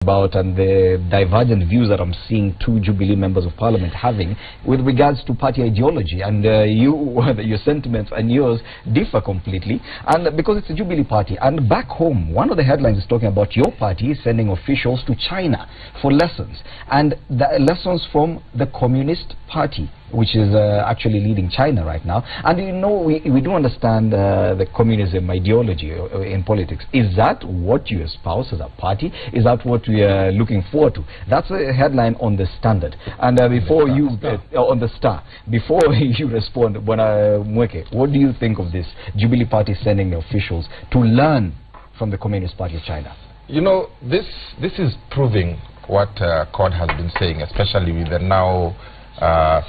about and the divergent views that I'm seeing two Jubilee members of Parliament having with regards to party ideology, and your sentiments and yours differ completely, and because it's a Jubilee party. And back home, one of the headlines is talking about your party sending officials to China for lessons, and the lessons from the Communist Party, which is actually leading China right now. And you know, we do understand the communism ideology in politics. Is that what you espouse as a party? Is that what we are looking forward to? That's a headline on the Standard. And before you on the Star, before you respond, Mweke, what do you think of this Jubilee Party sending officials to learn from the Communist Party of China? You know, this is proving what CORD has been saying, especially with the now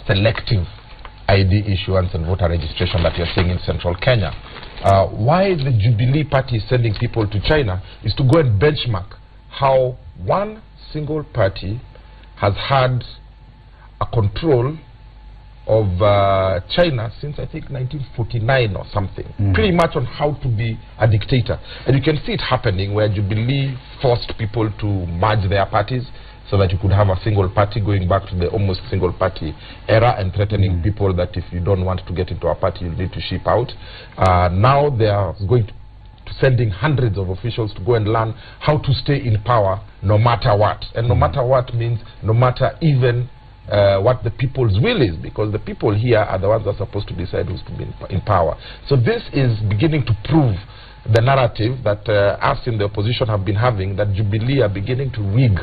selective ID issuance and voter registration that you're seeing in central Kenya. Why the Jubilee Party is sending people to China is to go and benchmark how one single party has had a control of China since I think 1949 or something, pretty much on how to be a dictator. And you can see it happening where Jubilee forced people to merge their parties so that you could have a single party, going back to the almost single party era and threatening people that if you don't want to get into a party, you need to ship out. Now they are going to sending hundreds of officials to go and learn how to stay in power no matter what. And no matter what means no matter even what the people's will is, because the people here are the ones that are supposed to decide who's to be in power. So this is beginning to prove the narrative that us in the opposition have been having, that Jubilee are beginning to rig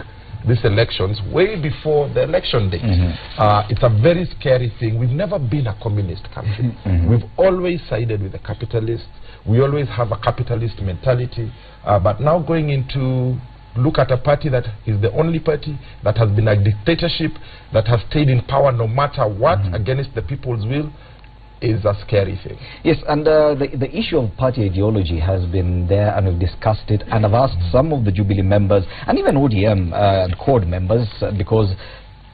these elections way before the election date. It's a very scary thing. We've never been a communist country. We've always sided with the capitalists. We always have a capitalist mentality. But now going into look at a party that is the only party that has been a dictatorship, that has stayed in power no matter what, against the people's will, is a scary thing. Yes, and the issue of party ideology has been there, and we've discussed it, and I've asked some of the Jubilee members and even ODM and CORD members, because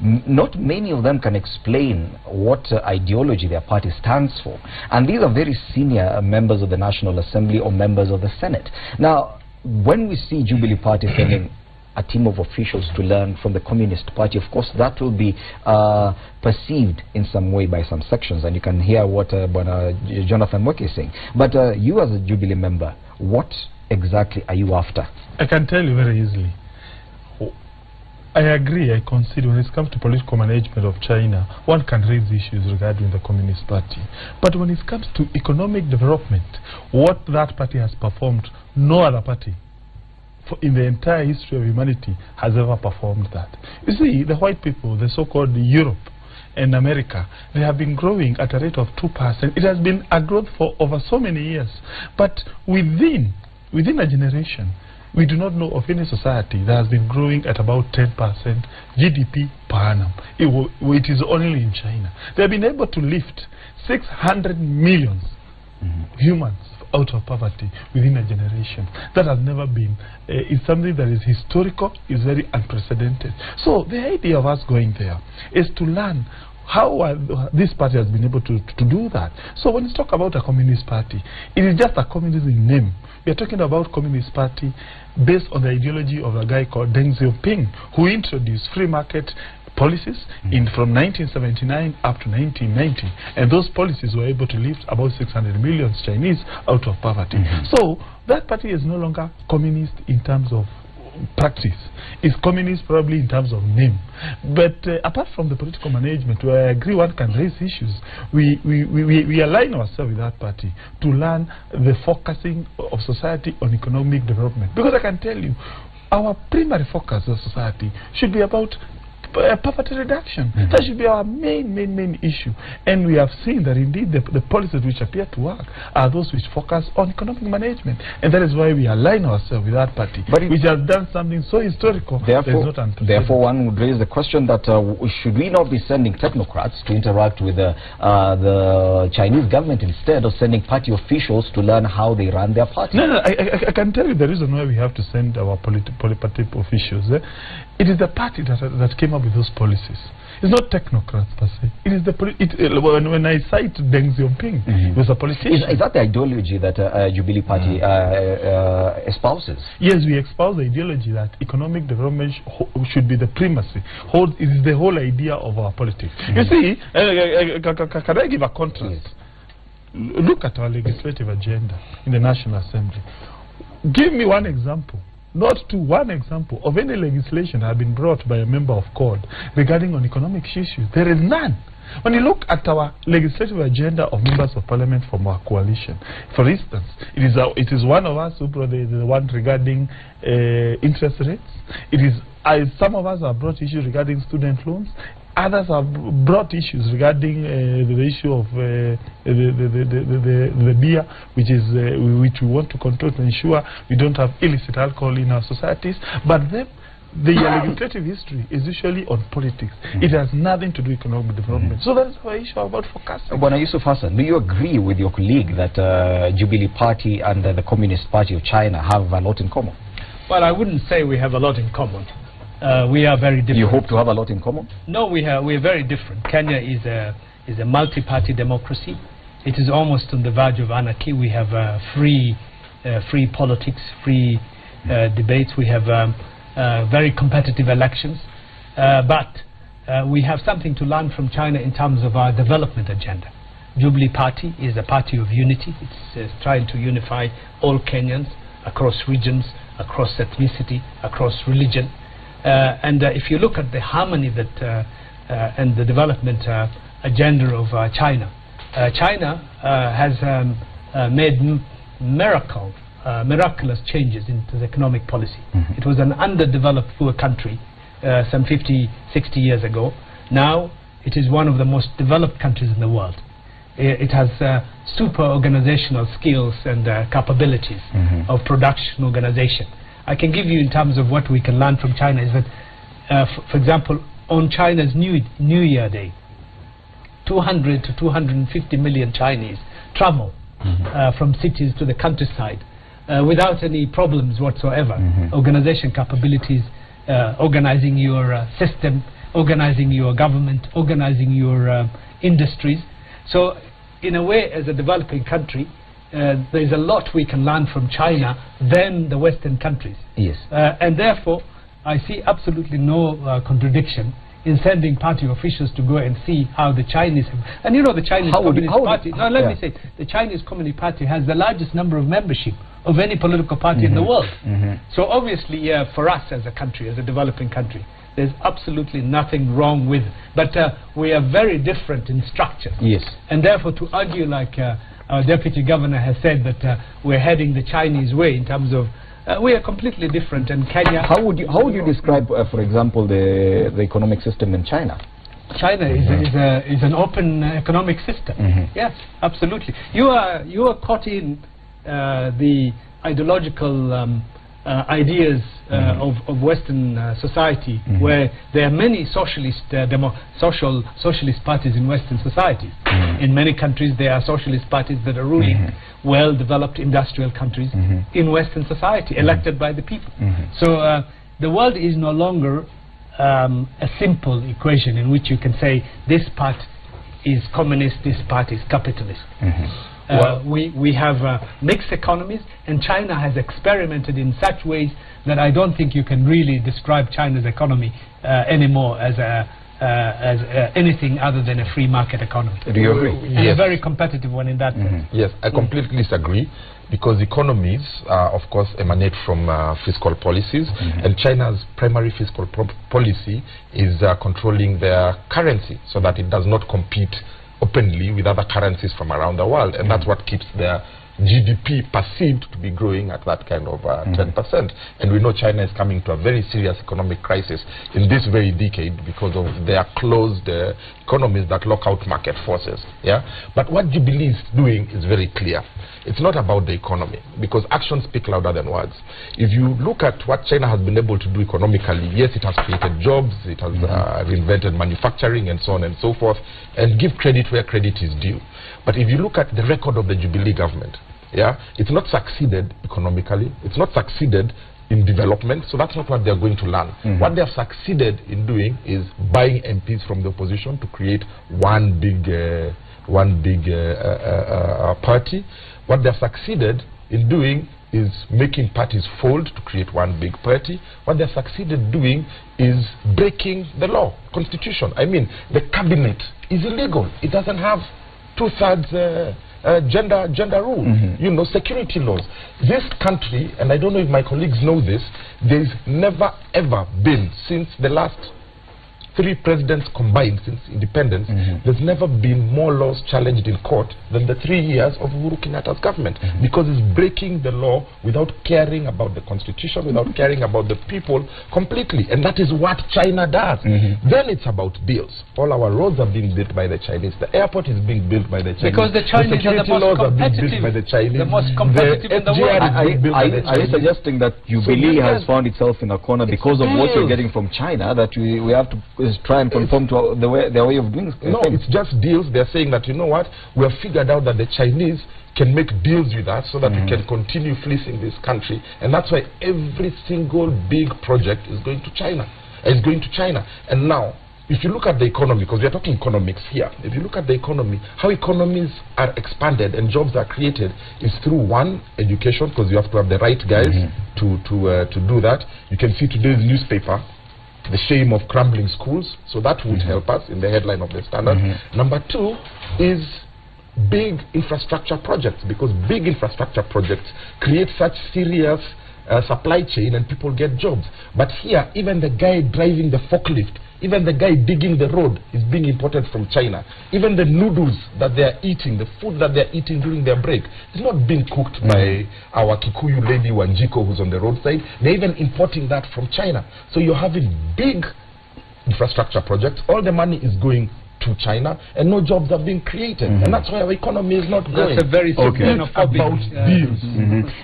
not many of them can explain what ideology their party stands for, and these are very senior members of the National Assembly or members of the Senate. Now, when we see Jubilee Party sending a team of officials to learn from the Communist Party, of course that will be perceived in some way by some sections, and you can hear what Jonathan Mweke is saying. But you as a Jubilee member, what exactly are you after? I can tell you very easily. I agree, I concede when it comes to political management of China, one can raise issues regarding the Communist Party. But when it comes to economic development, what that party has performed, no other party in the entire history of humanity has ever performed that. You see, the white people, the so-called Europe and America, they have been growing at a rate of 2%. It has been a growth for over so many years. But within a generation, we do not know of any society that has been growing at about 10% GDP per annum. It is only in China. They have been able to lift 600 million humans out of poverty within a generation. That has never been. It's something that is historical, is very unprecedented. So the idea of us going there is to learn how this party has been able to do that. So when you talk about a communist party, it is just a communism name. We are talking about Communist Party based on the ideology of a guy called Deng Xiaoping, who introduced free market policies from 1979 up to 1990, and those policies were able to lift about 600 million Chinese out of poverty. So that party is no longer communist in terms of practice. It's communist probably in terms of name. But apart from the political management, where I agree one can raise issues, we align ourselves with that party to learn the focusing of society on economic development. Because I can tell you, our primary focus as a society should be about poverty reduction. That should be our main issue. And we have seen that indeed the policies which appear to work are those which focus on economic management. And that is why we align ourselves with that party, which has done something so historical. Therefore one would raise the question that should we not be sending technocrats to interact with the Chinese government instead of sending party officials to learn how they run their party? No, I can tell you the reason why we have to send our party officials. It is the party that came up up with those policies. It's not technocrats per se. It is the when I cite Deng Xiaoping, he was a politician. Is that the ideology that Jubilee Party espouses? Yes, we espouse the ideology that economic development should be the primacy. It is the whole idea of our politics. You see, can I give a contrast? Yes. Look at our legislative agenda in the National Assembly. Give me one example. Not to one example of any legislation that has been brought by a member of CORD regarding on economic issues. There is none. When you look at our legislative agenda of members of parliament from our coalition, for instance, it is one of us who brought the one regarding interest rates. It is some of us have brought issues regarding student loans. Others have brought issues regarding the issue of the beer, which we want to control to ensure we don't have illicit alcohol in our societies. But then the legislative history is usually on politics. It has nothing to do with economic development. So that's our issue about forecasting. Bwana Yusuf Hassan, do you agree with your colleague that Jubilee Party and the Communist Party of China have a lot in common? Well, I wouldn't say we have a lot in common. We are very different. You hope to have a lot in common? No, we are very different. Kenya is a multi-party democracy. It is almost on the verge of anarchy. We have free politics, free debates. We have very competitive elections. But we have something to learn from China in terms of our development agenda. Jubilee Party is a party of unity. It's trying to unify all Kenyans across regions, across ethnicity, across religion. And if you look at the harmony that and the development agenda of China, China has made miraculous changes into the economic policy. It was an underdeveloped poor country some 50, 60 years ago. Now it is one of the most developed countries in the world. It has super organizational skills and capabilities of production organization. I can give you in terms of what we can learn from China is that, for example, on China's New Year Day, 200 to 250 million Chinese travel from cities to the countryside without any problems whatsoever. Organization capabilities, organizing your system, organizing your government, organizing your industries. So in a way, as a developing country, there's a lot we can learn from China than the Western countries. Yes. And therefore, I see absolutely no contradiction in sending party officials to go and see how the Chinese have, and you know, the Chinese Communist Party. Now let me say, the Chinese Communist Party has the largest number of membership of any political party in the world. So obviously, for us as a country, as a developing country, there's absolutely nothing wrong with it. But we are very different in structure. Yes. And therefore, to argue like our Deputy Governor has said that we're heading the Chinese way in terms of we are completely different, and Kenya. How would you describe, for example, the economic system in China? China is an open economic system. Yes, absolutely. You are caught in the ideological ideas of Western society, where there are many socialist parties in Western societies. In many countries, there are socialist parties that are ruling well-developed industrial countries in Western society, elected by the people. So the world is no longer a simple equation in which you can say this part is communist, this part is capitalist. We have mixed economies, and China has experimented in such ways that I don't think you can really describe China's economy anymore as anything other than a free market economy. Do you agree? And a very competitive one in that sense. Yes, I completely disagree, because economies, of course, emanate from fiscal policies, and China's primary fiscal policy is controlling their currency so that it does not compete openly with other currencies from around the world, and that's what keeps their GDP perceived to be growing at that kind of 10%. And we know China is coming to a very serious economic crisis in this very decade because of their closed economies that lock out market forces. But what Jubilee is doing is very clear. It's not about the economy, because actions speak louder than words. If you look at what China has been able to do economically, yes, it has created jobs, it has reinvented manufacturing and so on and so forth, and give credit where credit is due. But if you look at the record of the Jubilee government, it's not succeeded economically, it's not succeeded in development, so that's not what they're going to learn. What they have succeeded in doing is buying MPs from the opposition to create one big party. What they have succeeded in doing is making parties fold to create one big party. What they have succeeded doing is breaking the law, constitution. I mean, the cabinet is illegal. It doesn't have two-thirds gender rule, you know, security laws. This country, and I don't know if my colleagues know this, there's never ever been, since the last 3 presidents combined since independence, there's never been more laws challenged in court than the 3 years of Uhuru Kenyatta's government, because it's breaking the law without caring about the constitution, without caring about the people completely. And that is what China does. Then it's about deals. All our roads are being built by the Chinese. The airport is being built by the Chinese. Because the Chinese are the most competitive, by the Chinese. The most competitive in the world. Are you suggesting that Jubilee has found itself in a corner because of what you're getting from China, that we have to try and conform to their way of doing things? No, it's just deals. They're saying that, you know what, we have figured out that the Chinese can make deals with us so that we can continue fleecing this country. And that's why every single big project is going to China. And now, if you look at the economy, because we are talking economics here, if you look at the economy, how economies are expanded and jobs are created is through, one, education, because you have to have the right guys to do that. You can see today's newspaper, the shame of crumbling schools, so that would help us in the headline of the Standard. Number 2 is big infrastructure projects, because big infrastructure projects create such serious supply chain and people get jobs. But here, even the guy driving the forklift, even the guy digging the road is being imported from China. Even the noodles that they are eating, the food that they are eating during their break, is not being cooked by our Kikuyu lady Wanjiko who's on the roadside. They're even importing that from China. So you're having big infrastructure projects. All the money is going to China and no jobs are being created. And that's why our economy is not growing. That's a very about deals.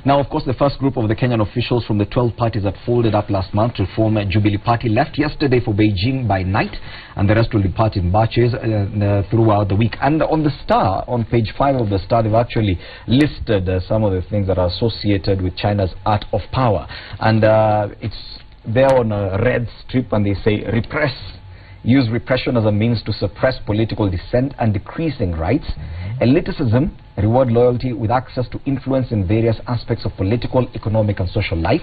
Now, of course, the first group of the Kenyan officials from the 12 parties that folded up last month to form a Jubilee Party left yesterday for Beijing by night, and the rest will depart in batches throughout the week. And on the Star, on page 5 of the Star, they've actually listed some of the things that are associated with China's art of power. And it's there on a red strip, and they say, repress. Use repression as a means to suppress political dissent and decreasing rights. Eliticism, reward loyalty with access to influence in various aspects of political, economic and social life.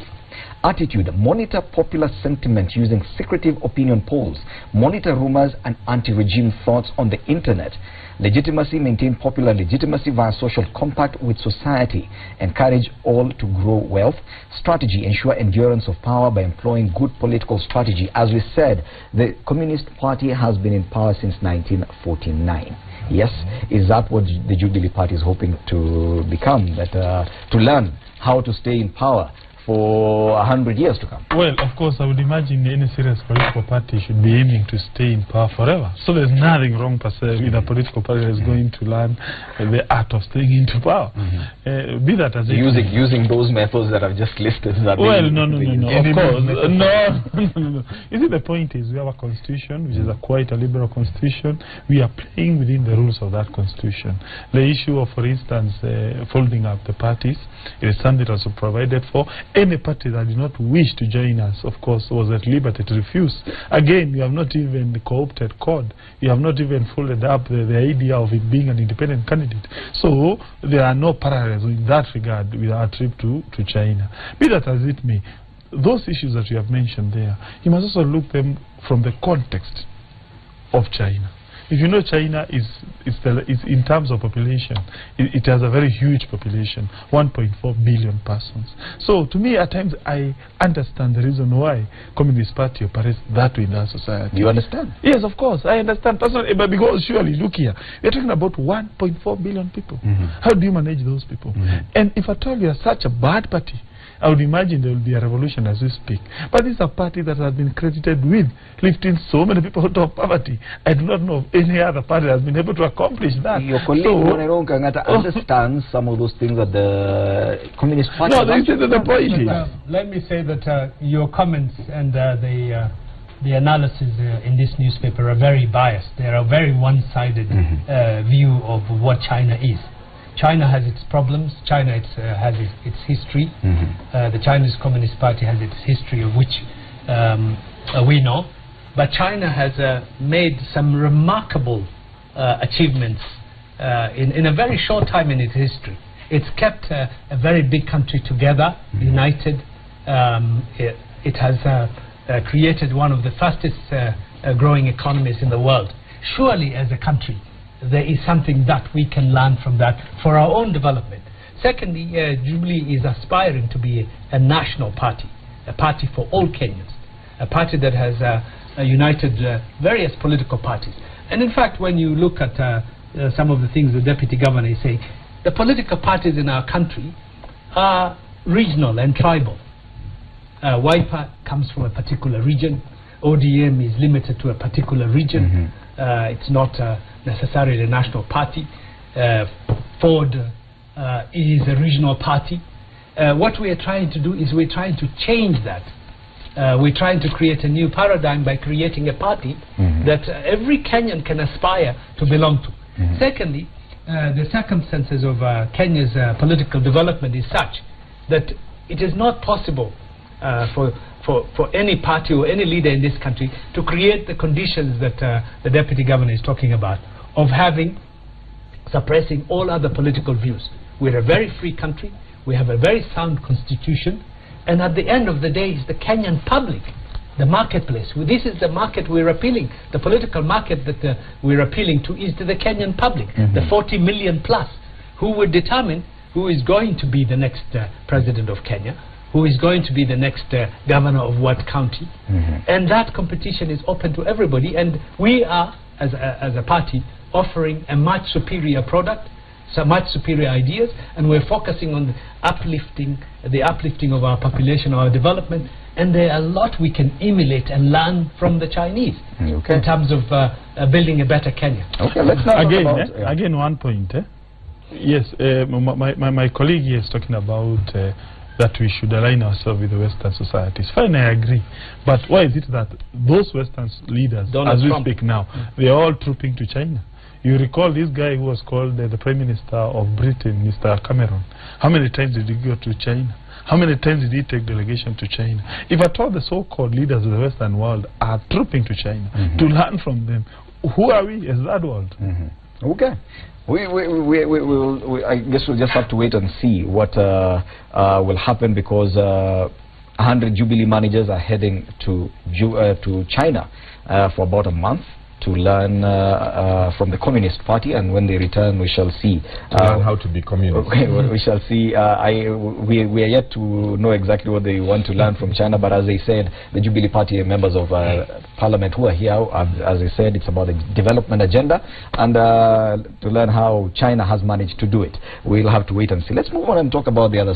Attitude, monitor popular sentiment using secretive opinion polls. Monitor rumors and anti-regime thoughts on the internet. Legitimacy, maintain popular legitimacy via social compact with society. Encourage all to grow wealth. Strategy, ensure endurance of power by employing good political strategy. As we said, the Communist Party has been in power since 1949. Yes, is that what the Jubilee Party is hoping to become? That to learn how to stay in power for 100 years to come? Well, of course, I would imagine any serious political party should be aiming to stay in power forever. So there's nothing wrong per se with a political party that's going to learn the art of staying into power. Be that as it using those methods that I've just listed. Well, no. Of course, no. You see, the point is we have a constitution, which is quite a liberal constitution. We are playing within the rules of that constitution. The issue of, for instance, folding up the parties, it is something that was provided for. Any party that did not wish to join us, of course, was at liberty to refuse. Again, you have not even co-opted CORD. You have not even folded up the idea of it being an independent candidate. So there are no parallels in that regard with our trip to China. Be that as it may, those issues that you have mentioned there, you must also look them from the context of China. If you know, China is in terms of population, it has a very huge population, 1.4 billion persons. So to me, at times, I understand the reason why Communist Party operates that way in our society. You understand? Yes, of course, I understand personally, but because surely, look here, we're talking about 1.4 billion people. How do you manage those people? And if at all you are such a bad party, I would imagine there will be a revolution as we speak. But this is a party that has been credited with lifting so many people out of poverty. I do not know of any other party that has been able to accomplish that. Your colleague Monero Kangata understands some of those things that the Communist Party... No, this is the point. Let me say that your comments and the analysis in this newspaper are very biased. They are a very one-sided view of what China is. China has its problems. China has its history. The Chinese Communist Party has its history, of which we know. But China has made some remarkable achievements in a very short time in its history. It's kept a very big country together, united. It has created one of the fastest growing economies in the world. Surely, as a country, there is something that we can learn from that for our own development. Secondly, Jubilee is aspiring to be a national party, a party for all Kenyans, a party that has united various political parties. And in fact, when you look at some of the things the Deputy Governor is saying, the political parties in our country are regional and tribal. Wiper comes from a particular region. ODM is limited to a particular region. It's not necessarily a national party. Ford is a regional party. What we are trying to do is we're trying to change that. We're trying to create a new paradigm by creating a party that every Kenyan can aspire to belong to. Secondly, the circumstances of Kenya's political development is such that it is not possible for any party or any leader in this country to create the conditions that the Deputy Governor is talking about, of suppressing all other political views. We're a very free country. We have a very sound constitution. And at the end of the day, it's the Kenyan public, the marketplace. This is the market we're appealing. The political market that we're appealing to is to the Kenyan public, the 40 million plus, who will determine who is going to be the next president of Kenya, who is going to be the next governor of what county. And that competition is open to everybody. And we are, as a party, offering a much superior product, some much superior ideas, and we're focusing on the uplifting of our population, our development, and there are a lot we can emulate and learn from the Chinese in terms of building a better Kenya. Okay, let's now again, talk about, again, one point. Yes, my colleague here is talking about that we should align ourselves with the Western societies. Fine, I agree. But why is it that those Western leaders, as we speak now, they are all trooping to China? You recall this guy who was called the Prime Minister of Britain, Mr. Cameron. How many times did he go to China? How many times did he take delegation to China? If at all the so-called leaders of the Western world are trooping to China to learn from them, who are we as that world? Okay. I guess we'll just have to wait and see what will happen, because 100 Jubilee managers are heading to China for about a month to learn from the Communist Party, and when they return we shall see learn how to be communist. We shall see. We are yet to know exactly what they want to learn from China, but as they said, the Jubilee Party members of Parliament who are here, as they said, it's about a development agenda, and to learn how China has managed to do it. We'll have to wait and see. Let's move on and talk about the other